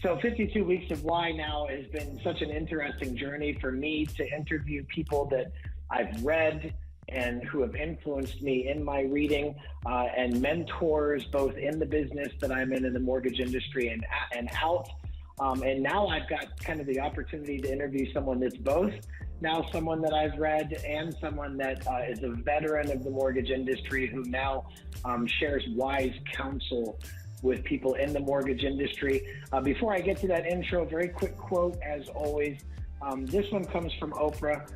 So 52 Weeks of Why now has been such an interesting journey for me to interview people that I've read and who have influenced me in my reading, and mentors both in the business that I'm in the mortgage industry and out. And now I've got kind of the opportunity to interview someone that's both now someone that I've read and someone that is a veteran of the mortgage industry who now shares wise counsel with people in the mortgage industry. Before I get to that intro, very quick quote as always. This one comes from Oprah.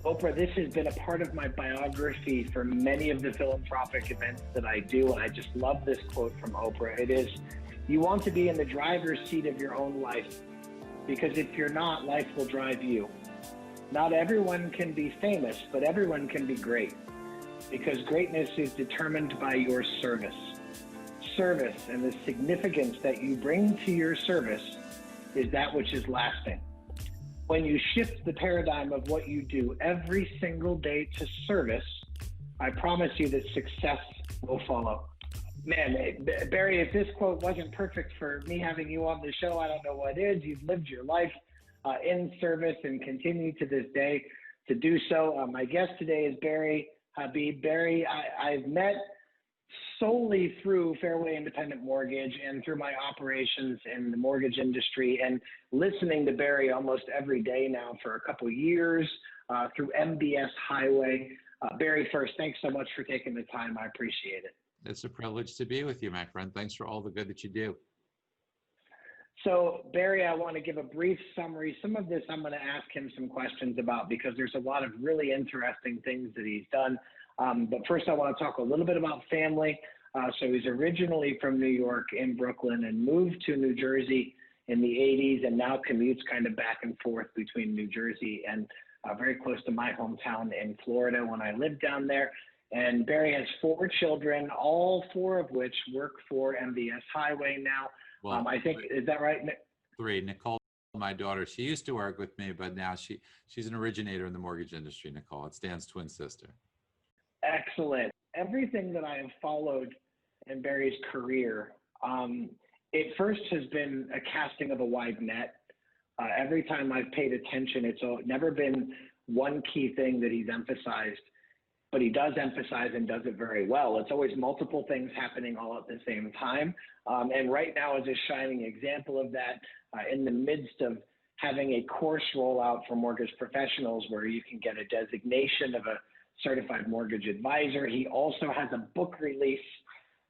Oprah, this has been a part of my biography for many of the philanthropic events that I do, and I just love this quote from Oprah. It is, you want to be in the driver's seat of your own life, because if you're not, life will drive you. Not everyone can be famous, but everyone can be great, because greatness is determined by your service. Service and the significance that you bring to your service is that which is lasting. When you shift the paradigm of what you do every single day to service, I promise you that success will follow. Man, Barry, if this quote wasn't perfect for me having you on the show, I don't know what is. You've lived your life in service and continue to this day to do so. My guest today is Barry Habib. Barry, I've met solely through Fairway Independent Mortgage and through my operations in the mortgage industry, and listening to Barry almost every day now for a couple of years through MBS Highway. Barry, first, thanks so much for taking the time. I appreciate it. It's a privilege to be with you, my friend. Thanks for all the good that you do. So, Barry, I want to give a brief summary. Some of this I'm going to ask him some questions about because there's a lot of really interesting things that he's done. But first, I want to talk a little bit about family. So he's originally from New York in Brooklyn and moved to New Jersey in the 80s and now commutes kind of back and forth between New Jersey and very close to my hometown in Florida when I lived down there. And Barry has 4 children, all 4 of which work for MBS Highway now. Well, I think, is that right? 3. Nicole, my daughter, she used to work with me, but now she's an originator in the mortgage industry, Nicole. It's Dan's twin sister. Excellent. Everything that I have followed in Barry's career, it first has been a casting of a wide net. Every time I've paid attention, it's never been one key thing that he's emphasized, but he does emphasize and does it very well. It's always multiple things happening all at the same time. And right now is a shining example of that in the midst of having a course rollout for mortgage professionals where you can get a designation of a certified mortgage advisor. He also has a book release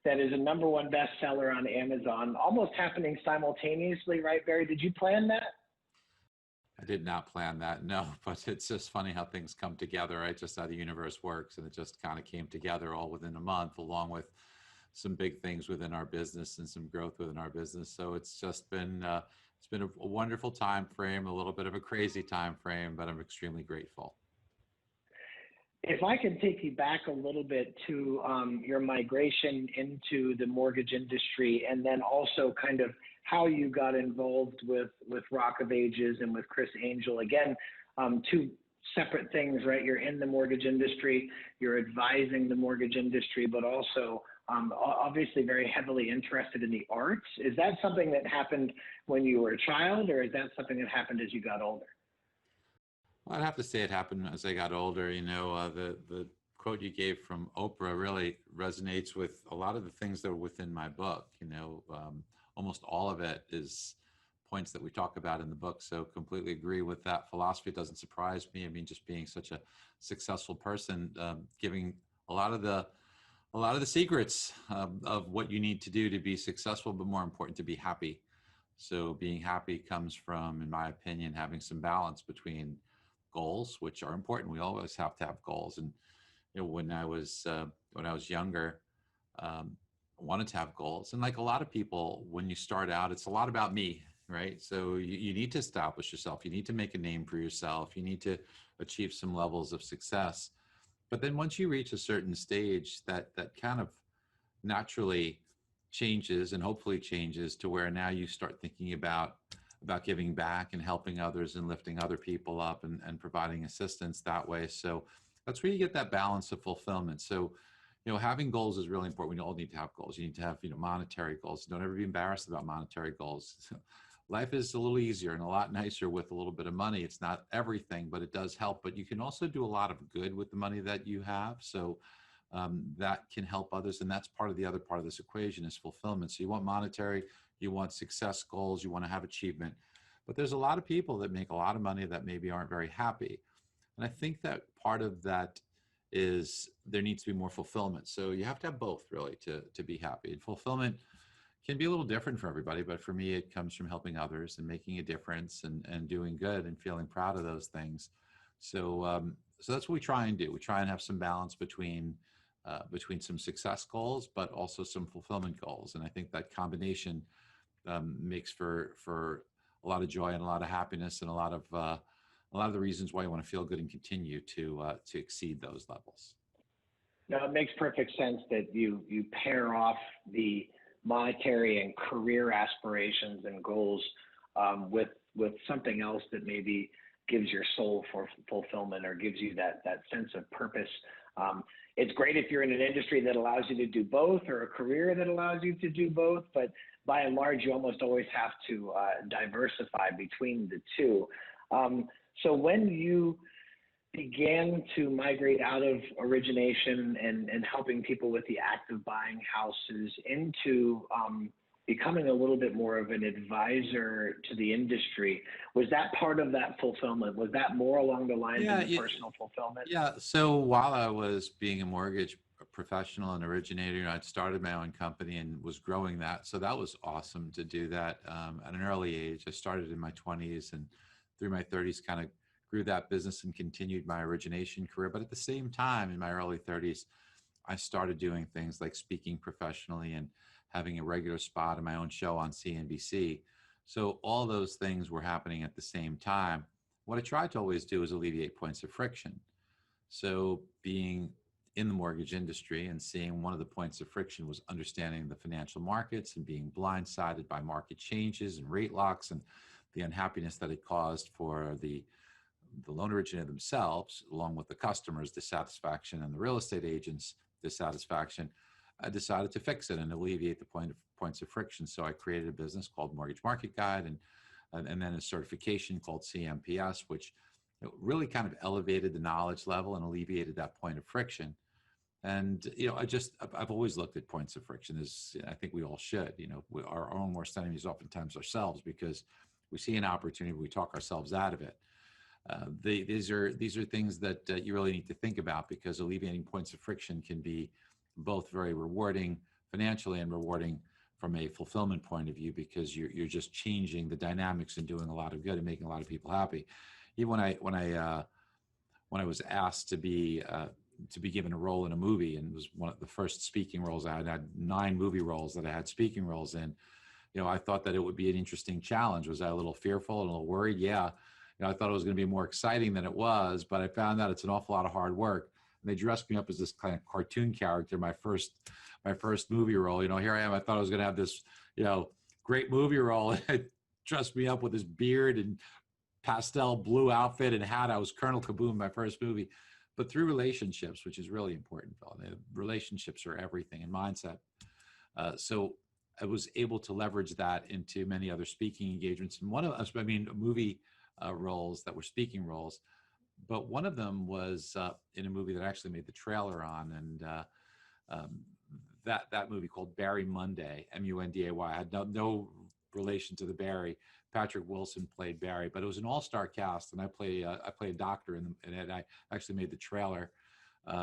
that is a #1 bestseller on Amazon, almost happening simultaneously, right, Barry? Did you plan that? I did not plan that, no, but it's just funny how things come together, right? Just how the universe works, and it just kind of came together all within a month, along with some big things within our business and some growth within our business. So it's just been a wonderful time frame, a little bit of a crazy time frame, but I'm extremely grateful. If I could take you back a little bit to your migration into the mortgage industry, and then also kind of how you got involved with Rock of Ages and with Chris Angel. Again, 2 separate things, right? You're in the mortgage industry, you're advising the mortgage industry, but also obviously very heavily interested in the arts. Is that something that happened when you were a child, or is that something that happened as you got older? Well, I'd have to say it happened as I got older. You know, the quote you gave from Oprah really resonates with a lot of the things that are within my book. You know, almost all of it is points that we talk about in the book. So completely agree with that philosophy. It doesn't surprise me. I mean, just being such a successful person, giving a lot of the secrets of what you need to do to be successful, but more important, to be happy. So being happy comes from, in my opinion, having some balance between goals, which are important. We always have to have goals. And you know, when I was younger, I wanted to have goals. And like a lot of people, when you start out, it's a lot about me, right? So you need to establish yourself. You need to make a name for yourself. You need to achieve some levels of success. But then once you reach a certain stage, that kind of naturally changes, and hopefully changes to where now you start thinking about giving back and helping others and lifting other people up and providing assistance that way. So that's where you get that balance of fulfillment. So, you know, having goals is really important. We all need to have goals. You need to have, you know, monetary goals. Don't ever be embarrassed about monetary goals. life is a little easier and a lot nicer with a little bit of money. It's not everything, but it does help. But you can also do a lot of good with the money that you have. So that can help others. And that's part of the other part of this equation is fulfillment. So you want monetary, you want success goals, you want to have achievement. But there's a lot of people that make a lot of money that maybe aren't very happy. And I think that part of that is there needs to be more fulfillment. So you have to have both really to be happy. And fulfillment can be a little different for everybody, but for me, it comes from helping others and making a difference and doing good and feeling proud of those things. So that's what we try and do. We try and have some balance between some success goals, but also some fulfillment goals. And I think that combination makes for a lot of joy and a lot of happiness and a lot of the reasons why you want to feel good and continue to exceed those levels. Now, it makes perfect sense that you pair off the monetary and career aspirations and goals with something else that maybe gives your soul for fulfillment or gives you that sense of purpose. It's great if you're in an industry that allows you to do both or a career that allows you to do both, but by and large, you almost always have to diversify between the two. So when you began to migrate out of origination and helping people with the act of buying houses into becoming a little bit more of an advisor to the industry, was that part of that fulfillment? Was that more along the lines of the personal fulfillment? Yeah. So while I was being a mortgage professional and originator, I'd started my own company and was growing that. So that was awesome to do that at an early age. I started in my 20s and through my 30s kind of grew that business and continued my origination career. But at the same time, in my early 30s, I started doing things like speaking professionally and having a regular spot in my own show on CNBC. So all those things were happening at the same time. What I tried to always do is alleviate points of friction. So being in the mortgage industry and seeing one of the points of friction was understanding the financial markets and being blindsided by market changes and rate locks and the unhappiness that it caused for the loan originator themselves, along with the customers' dissatisfaction and the real estate agents' dissatisfaction. I decided to fix it and alleviate the points of friction. So I created a business called Mortgage Market Guide and then a certification called CMPS, which really kind of elevated the knowledge level and alleviated that point of friction. And, I've always looked at points of friction as I think we all should, our own worst enemies oftentimes ourselves, because we see an opportunity, we talk ourselves out of it. These are things that you really need to think about, because alleviating points of friction can be both very rewarding financially and rewarding from a fulfillment point of view, because you're just changing the dynamics and doing a lot of good and making a lot of people happy. Even when I was asked to be given a role in a movie, and it was one of the first speaking roles I had 9 movie roles that I had speaking roles in. I thought that it would be an interesting challenge. Was I a little fearful and a little worried? Yeah. I thought it was going to be more exciting than it was, but I found out it's an awful lot of hard work. And they dressed me up as this kind of cartoon character. My first movie role. Here I am. I thought I was going to have this, great movie role. And they dressed me up with this beard and pastel blue outfit and hat. I was Colonel Kaboom, my first movie. But through relationships, which is really important, Phil. Relationships are everything, and mindset. So I was able to leverage that into many other speaking engagements. And one of us, movie roles that were speaking roles, but one of them was in a movie that I actually made the trailer on, and that movie called Barry Monday, Munday. I had no relation to the Barry. Patrick Wilson played Barry, but it was an all-star cast, and I play a doctor in it. I actually made the trailer,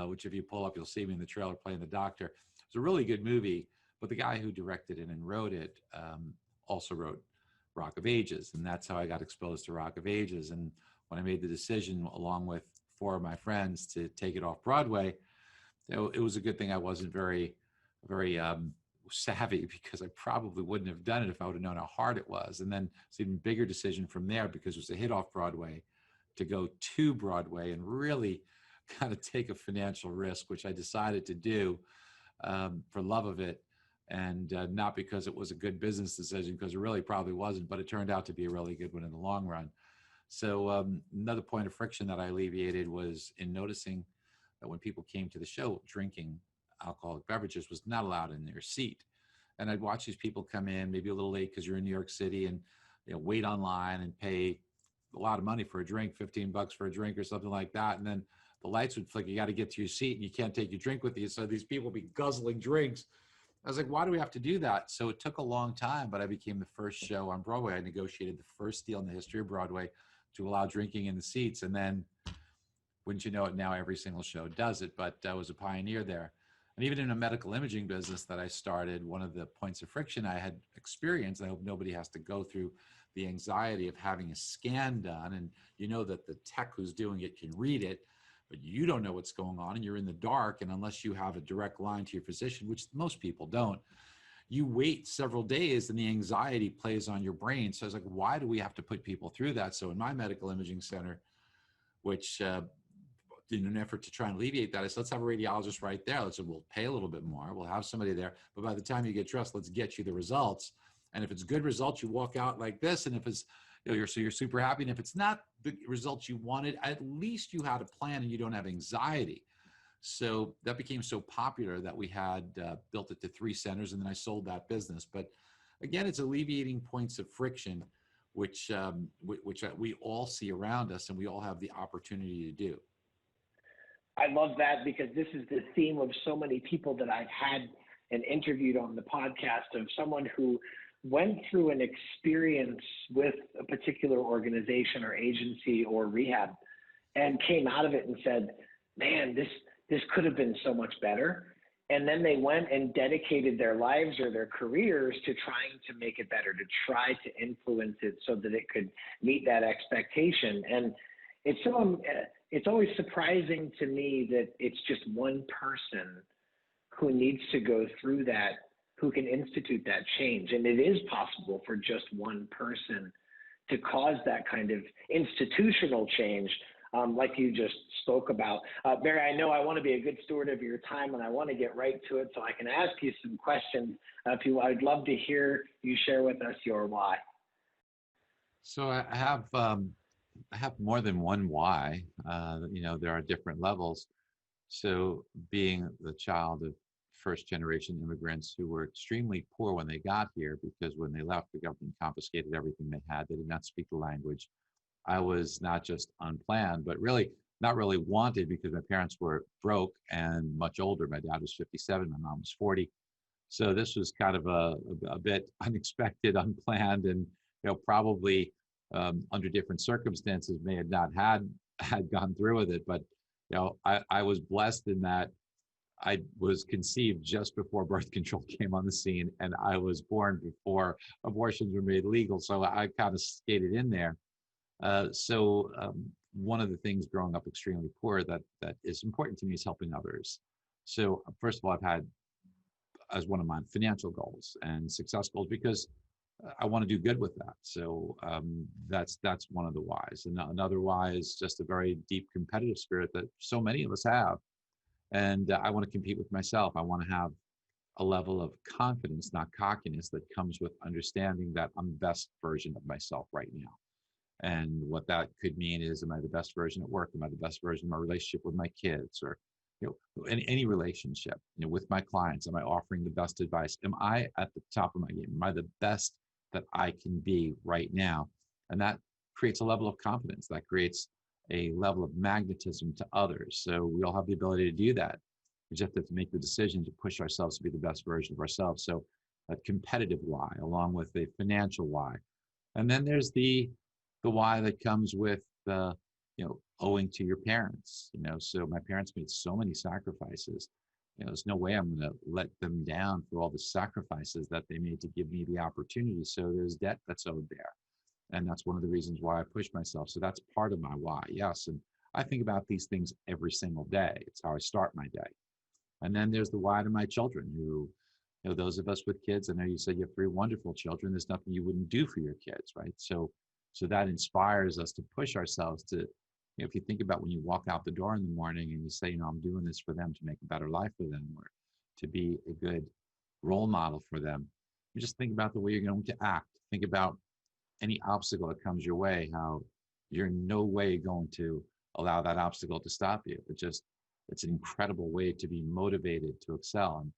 which if you pull up, you'll see me in the trailer playing the doctor. It's a really good movie, but the guy who directed it and wrote it also wrote Rock of Ages, and that's how I got exposed to Rock of Ages. And when I made the decision, along with 4 of my friends, to take it off Broadway, it was a good thing I wasn't very savvy, because I probably wouldn't have done it if I would have known how hard it was. And then it's an even bigger decision from there, because it was a hit off Broadway, to go to Broadway and really kind of take a financial risk, which I decided to do for love of it. And not because it was a good business decision, because it really probably wasn't, but it turned out to be a really good one in the long run. So another point of friction that I alleviated was in noticing that when people came to the show, drinking alcoholic beverages was not allowed in their seat. And I'd watch these people come in, maybe a little late because you're in New York City, and wait online and pay a lot of money for a drink, $15 for a drink or something like that. And then the lights would flicker. You got to get to your seat and you can't take your drink with you. So these people would be guzzling drinks. I was like, why do we have to do that? So it took a long time, but I became the first show on Broadway. I negotiated the first deal in the history of Broadway to allow drinking in the seats. And then, wouldn't you know it, now every single show does it, but I was a pioneer there. And even in a medical imaging business that I started, one of the points of friction I had experienced, I hope nobody has to go through the anxiety of having a scan done. And you know that the tech who's doing it can read it, but you don't know what's going on and you're in the dark. And unless you have a direct line to your physician, which most people don't, you wait several days and the anxiety plays on your brain. So I was like, why do we have to put people through that? So in my medical imaging center, which in an effort to try and alleviate that, I said, let's have a radiologist right there. We'll pay a little bit more. We'll have somebody there. But by the time you get dressed, let's get you the results. And if it's good results, you walk out like this. And if it's, you're super happy. And if it's not the results you wanted, at least you had a plan and you don't have anxiety. So that became so popular that we had built it to 3 centers, and then I sold that business. But again, it's alleviating points of friction, which we all see around us and we all have the opportunity to do. I love that, because this is the theme of so many people that I've had and interviewed on the podcast, of someone who went through an experience with a particular organization or agency or rehab and came out of it and said, man, this could have been so much better. And then they went and dedicated their lives or their careers to trying to make it better, to try to influence it so that it could meet that expectation. And it's always surprising to me that it's just one person who needs to go through that, who can institute that change. And it is possible for just one person to cause that kind of institutional change, like you just spoke about. Barry, I know I want to be a good steward of your time, and I want to get right to it so I can ask you some questions. I'd love to hear you share with us your why. So I have more than one why. There are different levels. So being the child of first generation immigrants who were extremely poor when they got here, because when they left, the government confiscated everything they had. They did not speak the language. I was not just unplanned, but really not really wanted, because my parents were broke and much older. My dad was 57, my mom was 40. So this was kind of a bit unexpected, unplanned, and probably under different circumstances may have not had gone through with it. But I was blessed in that I was conceived just before birth control came on the scene, and I was born before abortions were made legal. So I kind of skated in there. One of the things growing up extremely poor that is important to me is helping others. So first of all, I've had as one of my financial goals and success goals, because I want to do good with that. So that's one of the whys. And another why is just a very deep competitive spirit that so many of us have. And I want to compete with myself. I want to have a level of confidence, not cockiness, that comes with understanding that I'm the best version of myself right now. And what that could mean is, am I the best version at work? Am I the best version of my relationship with my kids, or any relationship, with my clients? Am I offering the best advice? Am I at the top of my game? Am I the best that I can be right now? And that creates a level of confidence. That creates a level of magnetism to others. So we all have the ability to do that. We just have to make the decision to push ourselves to be the best version of ourselves. So a competitive why, along with a financial why. And then there's the why that comes with owing to your parents. So my parents made so many sacrifices. There's no way I'm going to let them down for all the sacrifices that they made to give me the opportunity. So there's debt that's owed there. And that's one of the reasons why I push myself. So that's part of my why. Yes. And I think about these things every single day. It's how I start my day. And then there's the why to my children, who, those of us with kids, I know you said you have 3 wonderful children. There's nothing you wouldn't do for your kids, right? So that inspires us to push ourselves to, if you think about when you walk out the door in the morning and you say, I'm doing this for them to make a better life for them, or to be a good role model for them, you just think about the way you're going to act. Think about any obstacle that comes your way, how you're in no way going to allow that obstacle to stop you. It's an incredible way to be motivated to excel. And,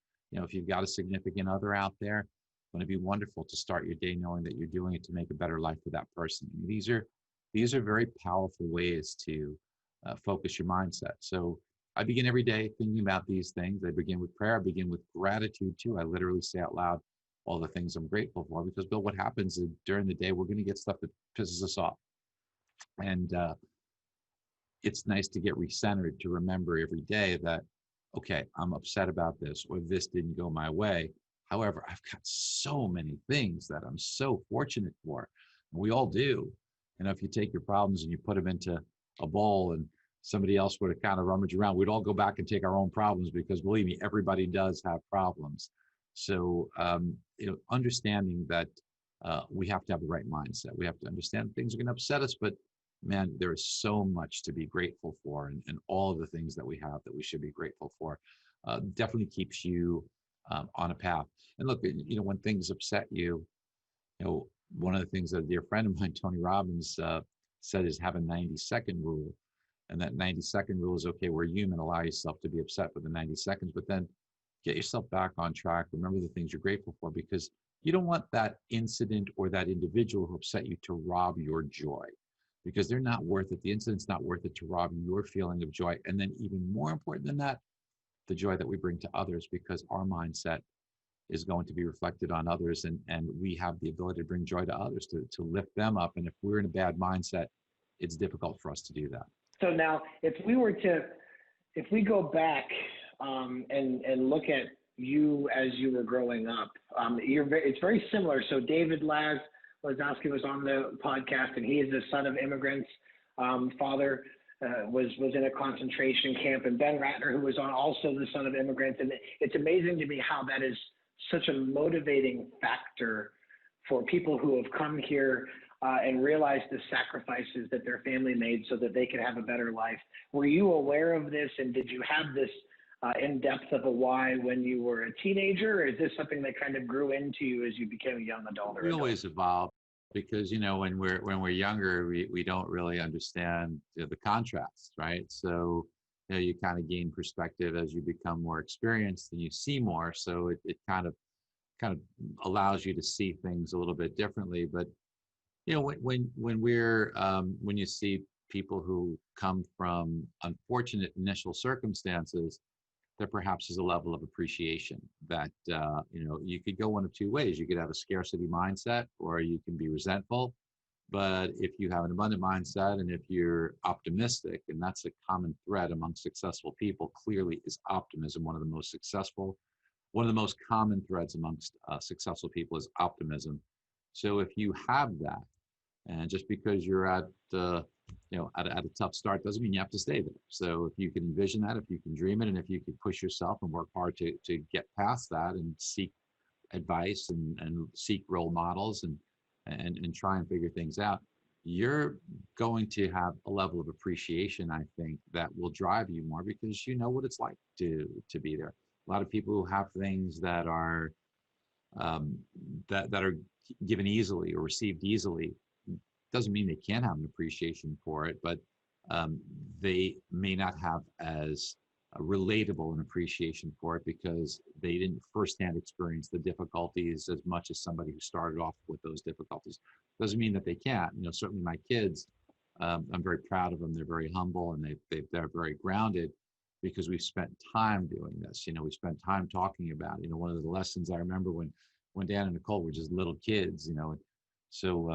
if you've got a significant other out there, Wouldn't it be wonderful to start your day knowing that you're doing it to make a better life for that person? I mean, these are very powerful ways to focus your mindset. So I begin every day thinking about these things. I begin with prayer. I begin with gratitude too. I literally say out loud all the things I'm grateful for, because Bill, what happens is during the day, we're going to get stuff that pisses us off. And it's nice to get recentered, to remember every day that, okay, I'm upset about this, or this didn't go my way. However, I've got so many things that I'm so fortunate for. We all do. You know, if you take your problems and you put them into a bowl and somebody else were to kind of rummage around, we'd all go back and take our own problems, because believe me, everybody does have problems. So, understanding that we have to have the right mindset. We have to understand things are going to upset us, but man, there is so much to be grateful for, and all of the things that we have that we should be grateful for. Definitely keeps you on a path. And look, when things upset you, one of the things that a dear friend of mine, Tony Robbins, said is have a 90-second rule. And that 90-second rule is, okay, we're human, allow yourself to be upset for the 90 seconds, but then get yourself back on track. Remember the things you're grateful for, because you don't want that incident or that individual who upset you to rob your joy, because they're not worth it. The incident's not worth it to rob your feeling of joy. And then even more important than that, the joy that we bring to others, because our mindset is going to be reflected on others, and we have the ability to bring joy to others, to lift them up. And if we're in a bad mindset, it's difficult for us to do that. So now, if we go back and look at you as you were growing up, it's very similar. So David Lazowski was on the podcast, and he is the son of immigrants. Father was in a concentration camp, and Ben Ratner, who was on, also the son of immigrants. And it's amazing to me how that is such a motivating factor for people who have come here and realized the sacrifices that their family made so that they could have a better life. Were you aware of this, and did you have this in-depth of a why when you were a teenager, or is this something that kind of grew into you as you became a young adult? We always evolve, because when we're younger, we don't really understand the contrast, right? So you kind of gain perspective as you become more experienced and you see more. So it kind of allows you to see things a little bit differently. But when you see people who come from unfortunate initial circumstances, there perhaps is a level of appreciation that you could go one of two ways. You could have a scarcity mindset, or you can be resentful. But if you have an abundant mindset, and if you're optimistic, and that's a common thread among successful people, clearly is optimism. One of the most common threads amongst successful people is optimism. So if you have that, and just because you're at a tough start doesn't mean you have to stay there. So if you can envision that, if you can dream it, and if you can push yourself and work hard to get past that, and seek advice and seek role models and try and figure things out, you're going to have a level of appreciation, I think, that will drive you more, because you know what it's like to be there. A lot of people who have things that are that are given easily or received easily, doesn't mean they can't have an appreciation for it, but they may not have as relatable an appreciation for it, because they didn't firsthand experience the difficulties as much as somebody who started off with those difficulties. Doesn't mean that they can't. Certainly my kids, I'm very proud of them. They're very humble, and they're very grounded, because we've spent time doing this. We spent time talking about it. One of the lessons I remember when Dan and Nicole were just little kids, so,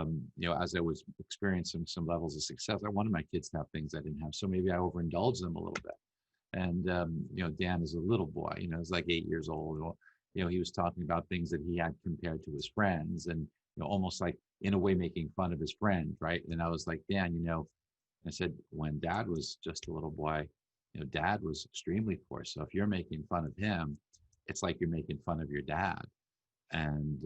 as I was experiencing some levels of success, I wanted my kids to have things I didn't have. So maybe I overindulged them a little bit. And, Dan is a little boy, he's like 8 years old. He was talking about things that he had compared to his friends, and, almost like in a way making fun of his friend, right? And I was like, Dan, I said, when Dad was just a little boy, Dad was extremely poor. So if you're making fun of him, it's like you're making fun of your dad. And,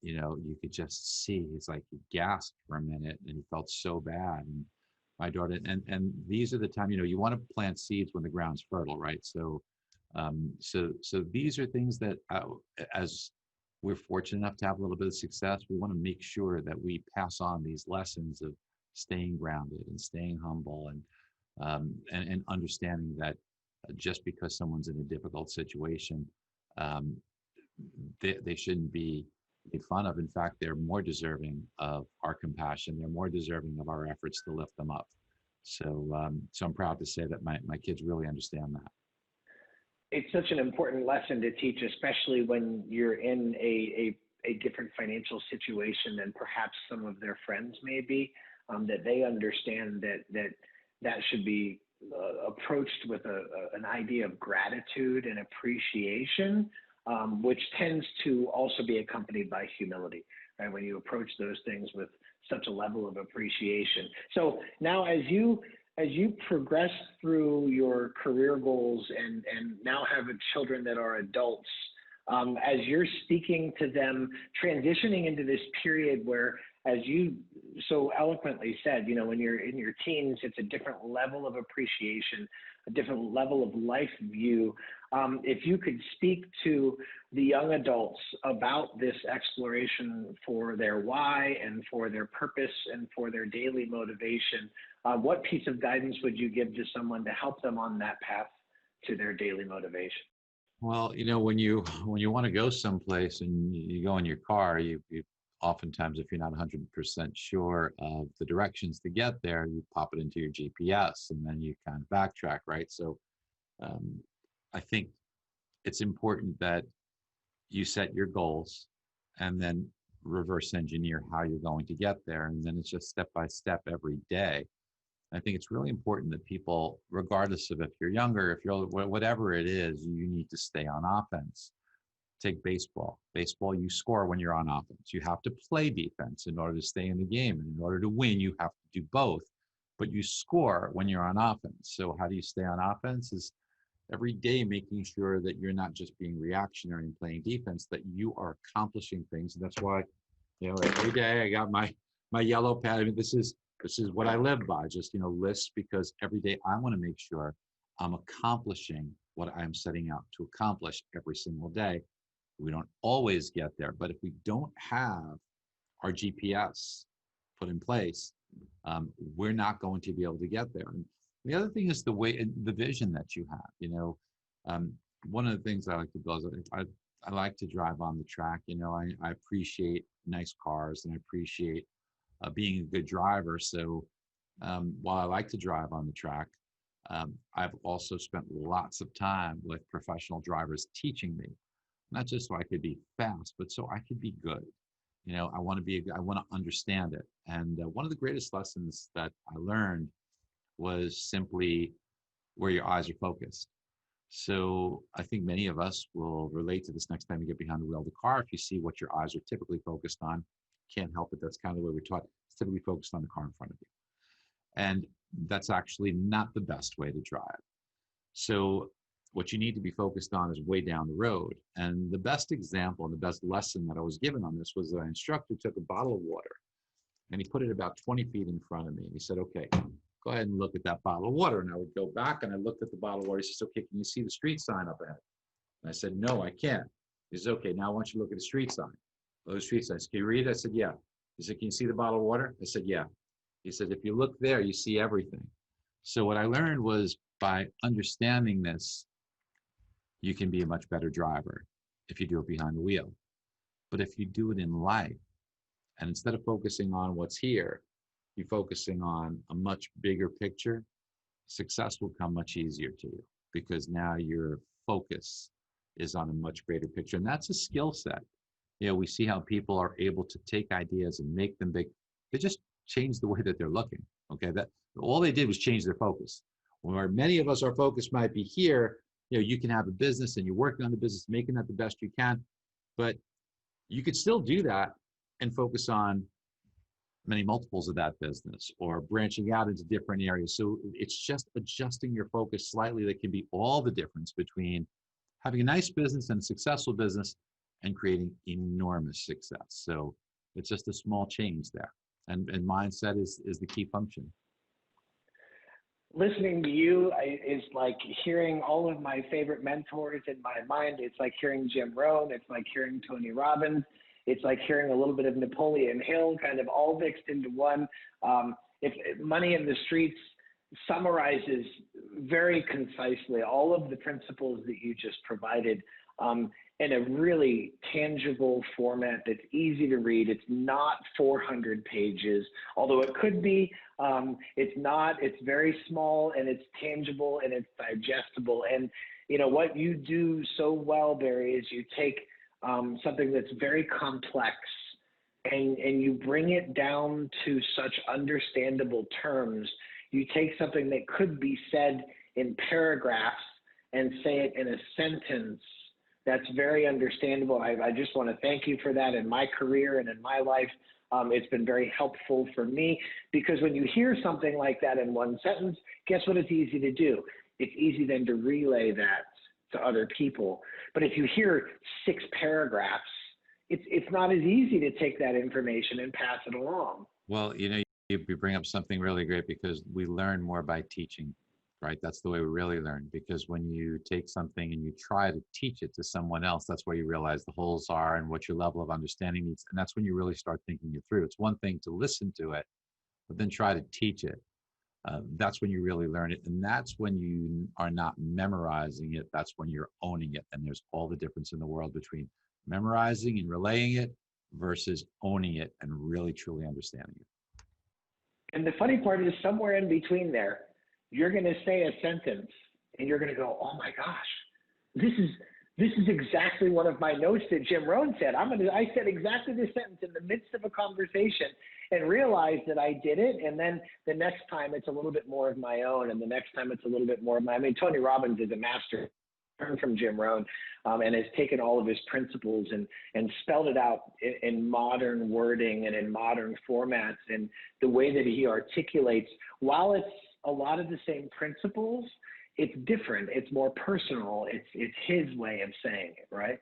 you could just see, he's like, he gasped for a minute, and he felt so bad. And my daughter, and these are the time, you want to plant seeds when the ground's fertile, right? So these are things that, as we're fortunate enough to have a little bit of success, we want to make sure that we pass on these lessons of staying grounded and staying humble, and understanding that just because someone's in a difficult situation, they shouldn't be made fun of. In fact, they're more deserving of our compassion. They're more deserving of our efforts to lift them up. So, so I'm proud to say that my kids really understand that. It's such an important lesson to teach, especially when you're in a different financial situation than perhaps some of their friends may be, that they understand that should be approached with an idea of gratitude and appreciation, which tends to also be accompanied by humility, right? When you approach those things with such a level of appreciation. So now as you progress through your career goals and now have children that are adults, as you're speaking to them, transitioning into this period where, as you so eloquently said, you know, when you're in your teens, it's a different level of appreciation, a different level of life view. If you could speak to the young adults about this exploration for their why and for their purpose and for their daily motivation, what piece of guidance would you give to someone to help them on that path to their daily motivation? Well, you know, when you want to go someplace and you go in your car, you oftentimes, if you're not 100% sure of the directions to get there, you pop it into your GPS and then you kind of backtrack, right? So I think it's important that you set your goals and then reverse engineer how you're going to get there. And then it's just step by step every day. I think it's really important that people, regardless of if you're younger, if you're whatever it is, you need to stay on offense. Take baseball. Baseball, you score when you're on offense. You have to play defense in order to stay in the game. And in order to win, you have to do both. But you score when you're on offense. So how do you stay on offense? Is every day making sure that you're not just being reactionary and playing defense, that you are accomplishing things. And that's why, you know, every day I got my yellow pad. I mean, this is what I live by, just, you know, lists, because every day I want to make sure I'm accomplishing what I'm setting out to accomplish every single day. We don't always get there, but if we don't have our GPS put in place, we're not going to be able to get there. And the other thing is the vision that you have. You know, one of the things I like to do is I like to drive on the track. You know, I appreciate nice cars and I appreciate being a good driver. So while I like to drive on the track, I've also spent lots of time with professional drivers teaching me, not just so I could be fast, but so I could be good. You know, I want to understand it. And one of the greatest lessons that I learned was simply where your eyes are focused. So I think many of us will relate to this next time you get behind the wheel of the car. If you see what your eyes are typically focused on, can't help it. That's kind of the way we're taught. It's typically focused on the car in front of you. And that's actually not the best way to drive. So what you need to be focused on is way down the road. And the best example and the best lesson that I was given on this was that an instructor took a bottle of water and he put it about 20 feet in front of me. And he said, okay, go ahead and look at that bottle of water. And I would go back and I looked at the bottle of water. He says, okay, can you see the street sign up ahead? And I said, no, I can't. He says, okay, now I want you to look at the street sign. Oh, the street signs. Can you read it? I said, yeah. He said, can you see the bottle of water? I said, yeah. He said, if you look there, you see everything. So what I learned was, by understanding this, you can be a much better driver if you do it behind the wheel. But if you do it in life, and instead of focusing on what's here, you're focusing on a much bigger picture, success will come much easier to you, because now your focus is on a much greater picture. And that's a skill set. You know, we see how people are able to take ideas and make them big. They just change the way that they're looking. Okay, that all they did was change their focus. Where many of us, our focus might be here. You know, you can have a business and you're working on the business, making that the best you can, but you could still do that and focus on many multiples of that business or branching out into different areas. So it's just adjusting your focus slightly that can be all the difference between having a nice business and a successful business and creating enormous success. So it's just a small change there. And mindset is the key function. Listening to you is like hearing all of my favorite mentors in my mind. It's like hearing Jim Rohn. It's like hearing Tony Robbins. It's like hearing a little bit of Napoleon Hill, kind of all mixed into one. If Money in the Streets summarizes very concisely all of the principles that you just provided. in a really tangible format that's easy to read. It's not 400 pages, although it could be. It's not. It's very small, and it's tangible, and it's digestible. And you know what you do so well, Barry, is you take something that's very complex, and you bring it down to such understandable terms. You take something that could be said in paragraphs and say it in a sentence that's very understandable. I just want to thank you for that in my career and in my life. It's been very helpful for me, because when you hear something like that in one sentence, guess what it's easy to do? It's easy then to relay that to other people. But if you hear 6 paragraphs, it's not as easy to take that information and pass it along. Well, you bring up something really great, because we learn more by teaching, right? That's the way we really learn, because when you take something and you try to teach it to someone else, that's where you realize the holes are and what your level of understanding needs. And that's when you really start thinking it through. It's one thing to listen to it, but then try to teach it. That's when you really learn it. And that's when you are not memorizing it. That's when you're owning it. And there's all the difference in the world between memorizing and relaying it versus owning it and really truly understanding it. And the funny part is, somewhere in between there, you're going to say a sentence and you're going to go, oh my gosh, this is exactly one of my notes that Jim Rohn said. I said exactly this sentence in the midst of a conversation and realized that I did it. And then the next time it's a little bit more of my own. And the next time it's a little bit more of Tony Robbins is a master from Jim Rohn, and has taken all of his principles and spelled it out in modern wording and in modern formats. And the way that he articulates, while it's a lot of the same principles, it's different. It's more personal. It's his way of saying it, right?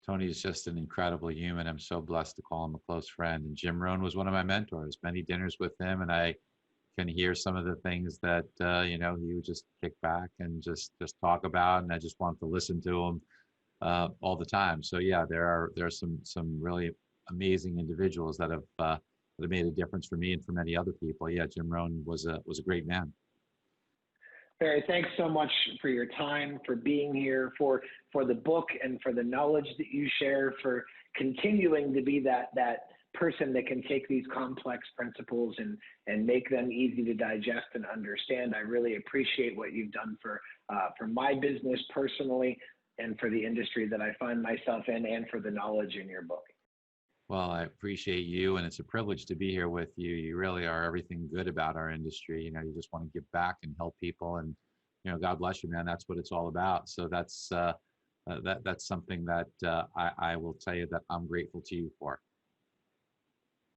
Tony is just an incredible human. I'm so blessed to call him a close friend. And Jim Rohn was one of my mentors. Many dinners with him, and I can hear some of the things that he would just kick back and just talk about, and I just want to listen to him all the time. So yeah, there are some really amazing individuals that have made a difference for me and for many other people. Yeah, Jim Rohn was a great man. Barry, thanks so much for your time, for being here, for the book, and for the knowledge that you share, for continuing to be that person that can take these complex principles and make them easy to digest and understand. I really appreciate what you've done for my business personally, and for the industry that I find myself in, and for the knowledge in your book. Well, I appreciate you, and it's a privilege to be here with you. You really are everything good about our industry. You just want to give back and help people, and God bless you, man. That's what it's all about. So that's something that I will tell you that I'm grateful to you for.